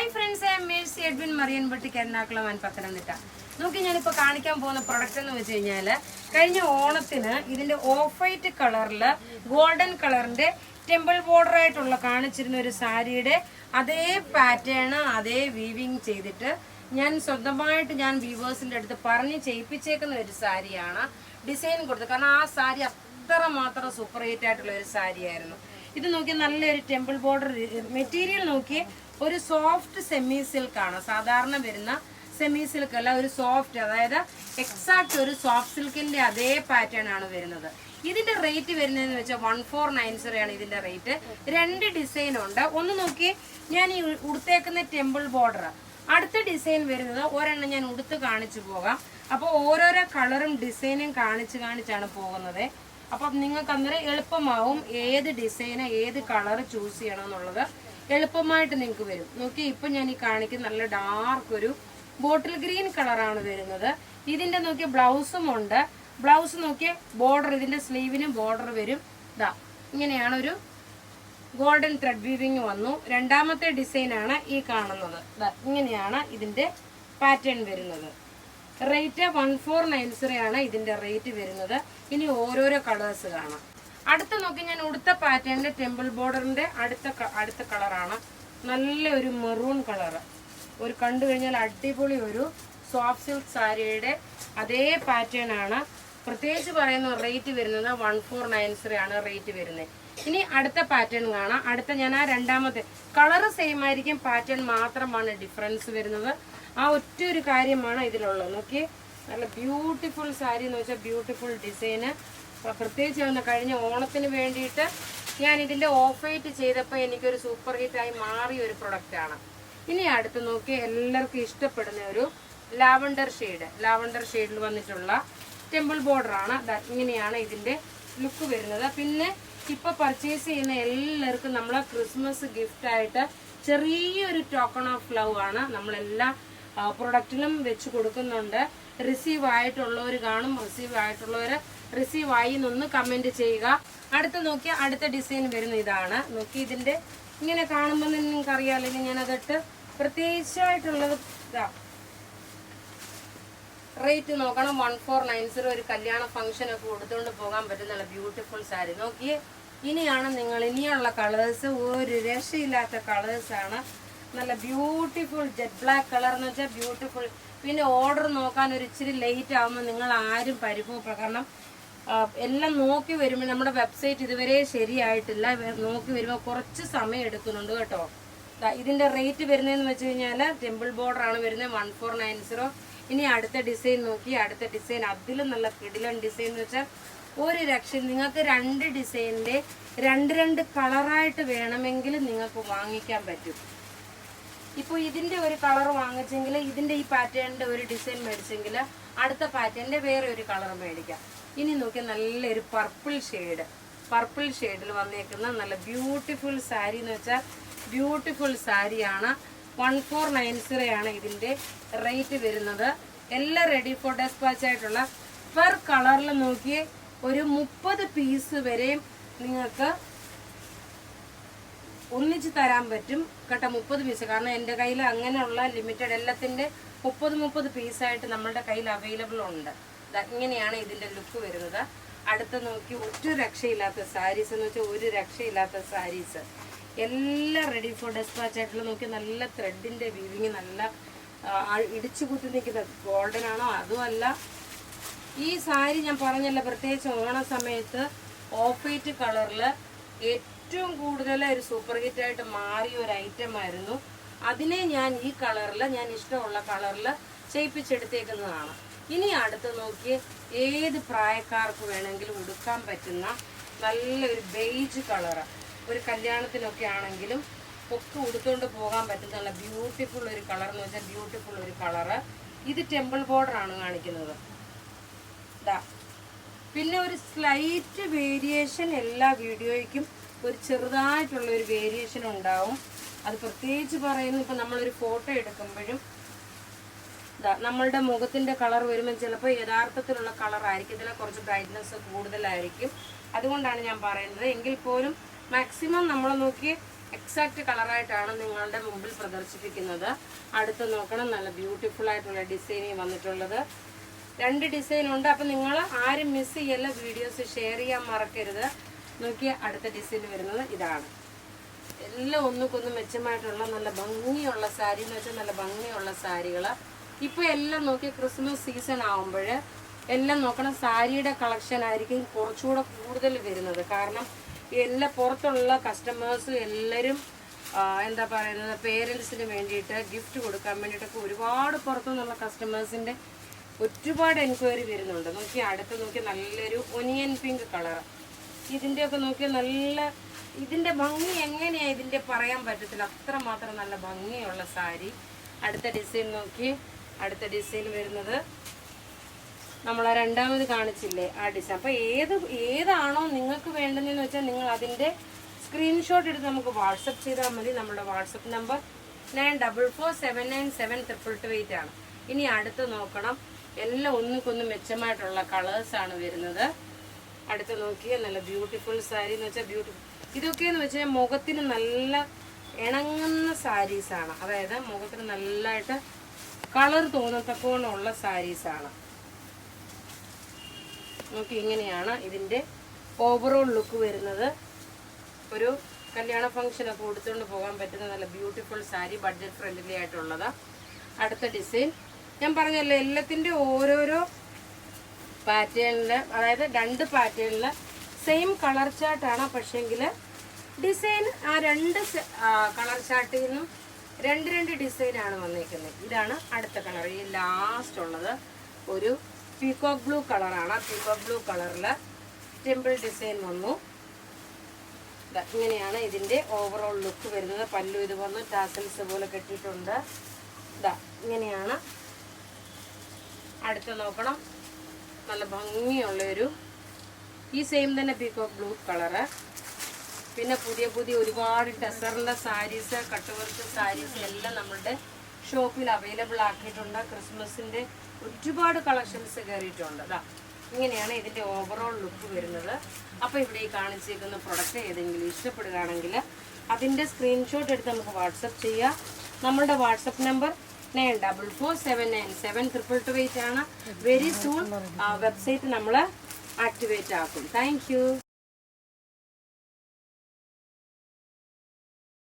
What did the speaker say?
Hi friends, I am Mercy Edwin Marian ബട്ടിക്ക് Ernakulam and Pathanamthitta. നോക്കി ഞാനിപ്പോൾ കാണിക്കാൻ പോകുന്ന പ്രൊഡക്റ്റ് എന്ന് വെച്ച് കഴിഞ്ഞാൽ കഴിഞ്ഞ ഓണത്തിന് ഇതിന്റെ ഓഫ് വൈറ്റ് കളറിൽ ഗോൾഡൻ കളറിന്റെ ടെമ്പിൾ ബോർഡർ ആയിട്ടുള്ള കാണിച്ചിരുന്ന ഒരു സാരിയുടെ അതേ പാറ്റേൺ അതേ വീവിങ് ചെയ്തിട്ട് ഞാൻ സ്വന്തമായിട്ട് ഞാൻ വീവേഴ്സിന്റെ അടുത്ത് പറഞ്ഞ് ചെയ്യിപ്പിച്ചേക്കുന്ന ഒരു സാരിയാണ് ഡിസൈൻ കൊടുത്തത്. കാരണം ആ സാരി അത്രമാത്രം സൂപ്പർ ഹിറ്റ് ആയിട്ടുള്ള ഒരു സാരിയായിരുന്നു. ഇത് നോക്കി നല്ലൊരു ടെമ്പിൾ ബോർഡർ മെറ്റീരിയൽ നോക്കി ഒരു സോഫ്റ്റ് സെമി സിൽക്ക് ആണ്. സാധാരണ വരുന്ന സെമി സിൽക്ക് അല്ല, ഒരു സോഫ്റ്റ്, അതായത് എക്സാക്ട് ഒരു സോഫ്റ്റ് സിൽക്കിന്റെ അതേ പാറ്റേൺ ആണ് വരുന്നത്. ഇതിന്റെ റേറ്റ് വരുന്നതെന്ന് വെച്ചാൽ 1490 ആണ് ഇതിന്റെ റേറ്റ്. രണ്ട് ഡിസൈൻ ഉണ്ട്. ഒന്ന് നോക്കി ഞാൻ ഈ ഉടുത്തേക്കുന്ന ടെമ്പിൾ ബോർഡർ, അടുത്ത ഡിസൈൻ വരുന്നത് ഒരെണ്ണം ഞാൻ ഉടുത്ത് കാണിച്ചു പോകാം. അപ്പോൾ ഓരോരോ കളറും ഡിസൈനും കാണിച്ചാണ് പോകുന്നത്. അപ്പം നിങ്ങൾക്ക് അന്നേരം എളുപ്പമാവും ഏത് ഡിസൈന് ഏത് കളർ ചൂസ് ചെയ്യണം എന്നുള്ളത് എളുപ്പമായിട്ട് നിങ്ങൾക്ക് വരും. നോക്കി ഇപ്പം ഞാൻ ഈ കാണിക്കുന്ന നല്ല ഡാർക്ക് ഒരു ബോട്ടിൽ ഗ്രീൻ കളറാണ് വരുന്നത്. ഇതിന്റെ നോക്കിയ ബ്ലൗസും ഉണ്ട്. ബ്ലൗസ് നോക്കിയ ബോർഡർ, ഇതിന്റെ സ്ലീവിനും ബോർഡർ വരും. ഇതാ ഇങ്ങനെയാണ് ഒരു ഗോൾഡൻ ത്രെഡ് വീവിങ് വന്നു. രണ്ടാമത്തെ ഡിസൈനാണ് ഈ കാണുന്നത്. ഇങ്ങനെയാണ് ഇതിന്റെ പാറ്റേൺ വരുന്നത്. റേറ്റ് 1490 ആണ് ഇതിന്റെ റേറ്റ് വരുന്നത്. ഇനി ഓരോരോ കളേഴ്സ് കാണാം. അടുത്ത നോക്കി ഞാൻ ഉടുത്ത പാറ്റേണിന്റെ ടെമ്പിൾ ബോർഡറിന്റെ അടുത്ത കളറാണ് നല്ല ഒരു മെറൂൺ കളർ. ഒരു കണ്ടു കഴിഞ്ഞാൽ അടിപൊളി ഒരു സോഫ്റ്റ് സിൽക്ക് സാരിയുടെ അതേ പാറ്റേൺ ആണ്. പ്രത്യേകിച്ച് പറയുന്ന റേറ്റ് വരുന്നത് 1490 ആണ് റേറ്റ് വരുന്നത്. ഇനി അടുത്ത പാറ്റേൺ കാണാം. അടുത്ത ഞാൻ ആ രണ്ടാമത്തെ കളർ സെയിം ആയിരിക്കും, പാറ്റേൺ മാത്രമാണ് ഡിഫറൻസ് വരുന്നത്. ആ ഒറ്റ ഒരു കാര്യമാണ് ഇതിലുള്ളത്. നോക്കി നല്ല ബ്യൂട്ടിഫുൾ സാരി എന്ന് വെച്ചാൽ ബ്യൂട്ടിഫുൾ ഡിസൈന്. പ്രത്യേകിച്ച് വന്ന കഴിഞ്ഞ ഓണത്തിന് വേണ്ടിയിട്ട് ഞാൻ ഇതിന്റെ ഓഫ് വൈറ്റ് ചെയ്തപ്പോൾ എനിക്കൊരു സൂപ്പർ ഹിറ്റായി മാറിയ ഒരു പ്രൊഡക്റ്റാണ്. ഇനി അടുത്ത് നോക്കി എല്ലാവർക്കും ഇഷ്ടപ്പെടുന്ന ഒരു ലാവണ്ടർ ഷെയ്ഡിൽ വന്നിട്ടുള്ള ടെമ്പിൾ ബോർഡർ ആണ്. ഇങ്ങനെയാണ് ഇതിന്റെ ലുക്ക് വരുന്നത്. പിന്നെ ഇപ്പൊ പർച്ചേസ് ചെയ്യുന്ന എല്ലാവർക്കും നമ്മളെ ക്രിസ്മസ് ഗിഫ്റ്റ് ആയിട്ട് ചെറിയൊരു ടോക്കൺ ഓഫ് ലവ് ആണ് നമ്മളെല്ലാ പ്രൊഡക്റ്റിലും വെച്ച് കൊടുക്കുന്നുണ്ട്. റിസീവ് ആയിട്ടുള്ളവർ കാണും, റിസീവ് ആയി എന്നൊന്ന് കമന്റ് ചെയ്യുക. അടുത്ത നോക്കി അടുത്ത ഡിസൈൻ വരുന്ന ഇതാണ്. നോക്കി ഇതിന്റെ ഇങ്ങനെ കാണുമ്പോൾ നിങ്ങൾക്ക് അറിയാമല്ലോ, ഞാൻ അതിട്ട് പ്രത്യേകിച്ചായിട്ടുള്ളത് റേറ്റ് നോക്കണം. 1490 ഒരു കല്യാണ ഫംഗ്ഷൻ ഒക്കെ കൊടുത്തുകൊണ്ട് പോകാൻ പറ്റുന്ന ബ്യൂട്ടിഫുൾ സാരി. നോക്കിയേ, ഇനിയാണ് ഇനിയുള്ള കളേഴ്സ് ഒരു രക്ഷയില്ലാത്ത കളേഴ്സാണ്. നല്ല ബ്യൂട്ടിഫുൾ ജെറ്റ് ബ്ലാക്ക് കളർ എന്ന് വെച്ചാൽ ബ്യൂട്ടിഫുൾ. പിന്നെ ഓർഡർ നോക്കാൻ ഒരു ഇച്ചിരി ലേറ്റ് ആകുമ്പോൾ നിങ്ങൾ ആരും പരിഭവപ്പെടും. കാരണം എല്ലാം നോക്കി വരുമ്പോൾ നമ്മുടെ വെബ്സൈറ്റ് ഇതുവരെ ശരിയായിട്ടില്ല. നോക്കി വരുമ്പോൾ കുറച്ച് സമയം എടുക്കുന്നുണ്ട് കേട്ടോ. ഇതിന്റെ റേറ്റ് വരുന്നതെന്ന് വെച്ച് കഴിഞ്ഞാൽ ടെമ്പിൾ ബോർഡർ ആണ് വരുന്നത് 1490. ഇനി അടുത്ത ഡിസൈൻ നോക്കി, അടുത്ത ഡിസൈൻ അതിലും നല്ല കിടിലൻ ഡിസൈൻ എന്ന് വെച്ചാൽ ഒരു രക്ഷ. നിങ്ങൾക്ക് രണ്ട് ഡിസൈനിന്റെ രണ്ട് കളറായിട്ട് വേണമെങ്കിൽ നിങ്ങൾക്ക് വാങ്ങിക്കാൻ പറ്റും. ഇപ്പോൾ ഇതിന്റെ ഒരു കളർ വാങ്ങിച്ചെങ്കിൽ ഇതിന്റെ ഈ പാറ്റേണിന്റെ ഒരു ഡിസൈൻ മേടിച്ചെങ്കിൽ അടുത്ത പാറ്റേണിന്റെ വേറെ ഒരു കളർ മേടിക്കാം. ഇനി നോക്കി നല്ലൊരു പർപ്പിൾ ഷെയ്ഡിൽ വന്നേക്കുന്ന നല്ല ബ്യൂട്ടിഫുൾ സാരി എന്ന് വെച്ചാൽ ബ്യൂട്ടിഫുൾ സാരിയാണ്. 1490 ആണ് ഇതിന്റെ റേറ്റ് വരുന്നത്. എല്ലാം റെഡി ഫോർ ഡെസ്പാച്ച് ആയിട്ടുള്ള പെർ കളറിൽ നോക്കി ഒരു 30 പീസ് വരെയും നിങ്ങൾക്ക് ഒന്നിച്ച് തരാൻ പറ്റും കേട്ടോ. 30 പീസ്. കാരണം എൻ്റെ കയ്യിൽ അങ്ങനെയുള്ള ലിമിറ്റഡ് എല്ലാത്തിൻ്റെ 30 പീസായിട്ട് നമ്മളുടെ കയ്യിൽ അവൈലബിൾ ഉണ്ട്. ഇങ്ങനെയാണ് ഇതിൻ്റെ ലുക്ക് വരുന്നത്. അടുത്ത നോക്കി ഒരു രക്ഷയില്ലാത്ത സാരീസ് എന്ന് വെച്ചാൽ ഒരു രക്ഷയില്ലാത്ത സാരീസ് എല്ലാം റെഡി ഫോർ ഡെസ്പാച്ച് ആയിട്ടുള്ള. നോക്കി നല്ല ത്രെഡിൻ്റെ വീവിങ്, നല്ല ഇടിച്ചു കുത്തി നിൽക്കുന്ന ഗോൾഡൻ ആണോ അതുമല്ല. ഈ സാരി ഞാൻ പറഞ്ഞല്ല, പ്രത്യേകിച്ച് ഓണ സമയത്ത് ഓഫ് വൈറ്റ് കളറിൽ ഏറ്റവും കൂടുതൽ ഒരു സൂപ്പർ ഹിറ്റായിട്ട് മാറിയ ഒരു ഐറ്റം ആയിരുന്നു. അതിനെ ഞാൻ ഈ കളറിൽ, ഞാൻ ഇഷ്ടമുള്ള കളറിൽ ചെയ്യിപ്പിച്ചെടുത്തേക്കുന്നതാണ്. ഇനി അടുത്ത് നോക്കി ഏത് പ്രായക്കാർക്ക് വേണമെങ്കിലും ഉടുക്കാൻ പറ്റുന്ന നല്ലൊരു ബേജ് കളറ്, ഒരു കല്യാണത്തിനൊക്കെ ആണെങ്കിലും ഒക്കെ ഉടുത്തുകൊണ്ട് പോകാൻ പറ്റുന്ന നല്ല ബ്യൂട്ടിഫുൾ ഒരു കളർ എന്ന് വെച്ചാൽ ബ്യൂട്ടിഫുൾ ഒരു കളറ്. ഇത് ടെമ്പിൾ ബോർഡർ ആണ് കാണിക്കുന്നത്. പിന്നെ ഒരു സ്ലൈറ്റ് വേരിയേഷൻ എല്ലാ വീഡിയോയ്ക്കും ഒരു ചെറുതായിട്ടുള്ള ഒരു വേരിയേഷൻ ഉണ്ടാവും. അത് പ്രത്യേകിച്ച് പറയുന്നു, ഇപ്പം നമ്മളൊരു ഫോട്ടോ എടുക്കുമ്പോഴും നമ്മളുടെ മുഖത്തിൻ്റെ കളർ വരുമ്പോൾ ചിലപ്പോൾ യഥാർത്ഥത്തിലുള്ള കളറായിരിക്കും, ഇതിനെ കുറച്ച് ബ്രൈറ്റ്നെസ് കൂടുതലായിരിക്കും. അതുകൊണ്ടാണ് ഞാൻ പറയുന്നത്. എങ്കിൽ പോലും മാക്സിമം നമ്മൾ നോക്കി എക്സാക്ട് കളറായിട്ടാണ് നിങ്ങളുടെ മുമ്പിൽ പ്രദർശിപ്പിക്കുന്നത്. അടുത്ത് നോക്കണം, നല്ല ബ്യൂട്ടിഫുൾ ആയിട്ടുള്ള ഡിസൈനിങ് വന്നിട്ടുള്ളത്. 2 ഡിസൈൻ ഉണ്ട്. അപ്പം നിങ്ങൾ ആരും മിസ് ചെയ്യല്ല, വീഡിയോസ് ഷെയർ ചെയ്യാൻ മറക്കരുത്. നോക്കിയ അടുത്ത ഡിസൈൻ വരുന്നത് ഇതാണ്. എല്ലാം ഒന്നുകൊന്ന് മെച്ചമായിട്ടുള്ള നല്ല ഭംഗിയുള്ള സാരി എന്ന് വെച്ചാൽ നല്ല ഭംഗിയുള്ള സാരികൾ. ഇപ്പോൾ എല്ലാം നോക്കി ക്രിസ്മസ് സീസൺ ആകുമ്പോൾ എല്ലാം നോക്കണം, സാരിയുടെ കളക്ഷൻ ആയിരിക്കും കുറച്ചുകൂടെ കൂടുതൽ വരുന്നത്. കാരണം എല്ലാ പുറത്തുള്ള കസ്റ്റമേഴ്സ് എല്ലാവരും എന്താ പറയുന്നത്, പേരൻസിന് വേണ്ടിയിട്ട് ഗിഫ്റ്റ് കൊടുക്കാൻ വേണ്ടിയിട്ടൊക്കെ ഒരുപാട് പുറത്തുനിന്നുള്ള കസ്റ്റമേഴ്സിൻ്റെ ഒരുപാട് എൻക്വയറി വരുന്നുണ്ട്. നോക്കി അടുത്ത് നോക്കി നല്ലൊരു ഒനിയൻ പിങ്ക് കളർ. ഇതിൻ്റെയൊക്കെ നോക്കി നല്ല, ഇതിൻ്റെ ഭംഗി എങ്ങനെയാണ് ഇതിൻ്റെ പറയാൻ പറ്റത്തില്ല, അത്രമാത്രം നല്ല ഭംഗിയുള്ള സാരി. അടുത്ത ഡിസൈൻ നോക്കി, അടുത്ത ഡിസൈൻ വരുന്നത് നമ്മൾ രണ്ടാമത് കാണിച്ചില്ലേ ആ ഡിസൈൻ. അപ്പോൾ ഏതാണോ നിങ്ങൾക്ക് വേണ്ടതെന്ന് വെച്ചാൽ നിങ്ങൾ അതിൻ്റെ സ്ക്രീൻഷോട്ട് എടുത്ത് നമുക്ക് വാട്സപ്പ് ചെയ്താൽ മതി. നമ്മുടെ വാട്സപ്പ് നമ്പർ 9447972228 ആണ്. ഇനി അടുത്ത് നോക്കണം, എല്ലാം ഒന്നുകൊന്ന് മെച്ചമായിട്ടുള്ള കളേഴ്സാണ് വരുന്നത്. അടുത്ത് നോക്കിയാൽ നല്ല ബ്യൂട്ടിഫുൾ സാരി എന്ന് വെച്ചാൽ ഇതൊക്കെയെന്ന് വെച്ചാൽ മുഖത്തിന് നല്ല ഇണങ്ങുന്ന സാരീസാണ്. അതായത് മുഖത്തിന് നല്ലതായിട്ട് കളർ തോന്നത്തക്കോണമുള്ള സാരീസാണ്. നോക്കി ഇങ്ങനെയാണ് ഇതിൻ്റെ ഓവറോൾ ലുക്ക് വരുന്നത്. ഒരു കല്യാണ ഫംഗ്ഷനൊക്കെ കൊടുത്തുകൊണ്ട് പോകാൻ പറ്റുന്ന നല്ല ബ്യൂട്ടിഫുൾ സാരി, ബഡ്ജറ്റ് ഫ്രണ്ട്ലി ആയിട്ടുള്ളത്. അടുത്ത ഡിസൈൻ ഞാൻ പറഞ്ഞല്ലോ, എല്ലാത്തിൻ്റെ ഓരോരോ പാറ്റേണിൽ, അതായത് 2 പാറ്റേണിൽ സെയിം കളർ ചാർട്ടാണ്. പക്ഷേങ്കിൽ ഡിസൈൻ ആ 2 കളർ ചാർട്ടിൽ നിന്നും 2 ഡിസൈനാണ് വന്നിരിക്കുന്നത്. ഇതാണ് അടുത്ത കളർ. ഈ ലാസ്റ്റ് ഉള്ളത് ഒരു പീകോക്ക് ബ്ലൂ കളറാണ്. പീകോക്ക് ബ്ലൂ കളറിൽ ടെമ്പിൾ ഡിസൈൻ വന്നു. ഇങ്ങനെയാണ് ഇതിൻ്റെ ഓവറോൾ ലുക്ക് വരുന്നത്. പല്ലു ഇത് വന്ന് ടാസൽസ് പോലെ കെട്ടിയിട്ടുണ്ട്. ഇങ്ങനെയാണ്. അടുത്ത് നോക്കണം, നല്ല ഭംഗിയുള്ളൊരു ഈ സെയിം തന്നെ പീകോക്ക് ബ്ലൂ കളറ്. പിന്നെ പുതിയ ഒരുപാട് ടെസറിൻ്റെ സാരീസ്, കട്ട് വർക്ക് സാരീസ് എല്ലാം നമ്മളുടെ ഷോപ്പിൽ അവൈലബിൾ ആക്കിയിട്ടുണ്ട്. ക്രിസ്മസിൻ്റെ ഒരുപാട് കളക്ഷൻസ് കയറിയിട്ടുണ്ട്. ഇങ്ങനെയാണ് ഇതിൻ്റെ ഓവറോൾ ലുക്ക് വരുന്നത്. അപ്പോൾ ഇവിടെ ഈ കാണിച്ചിരിക്കുന്ന പ്രൊഡക്റ്റ് ഏതെങ്കിലും ഇഷ്ടപ്പെടുകയാണെങ്കിൽ അതിൻ്റെ സ്ക്രീൻഷോട്ട് എടുത്ത് നമുക്ക് വാട്സപ്പ് ചെയ്യാം. നമ്മളുടെ വാട്സപ്പ് നമ്പർ 9447972228 ആണ്. വെരി സൂൺ വെബ്സൈറ്റ് നമ്മൾ ആക്ടിവേറ്റ് ആക്കും. താങ്ക്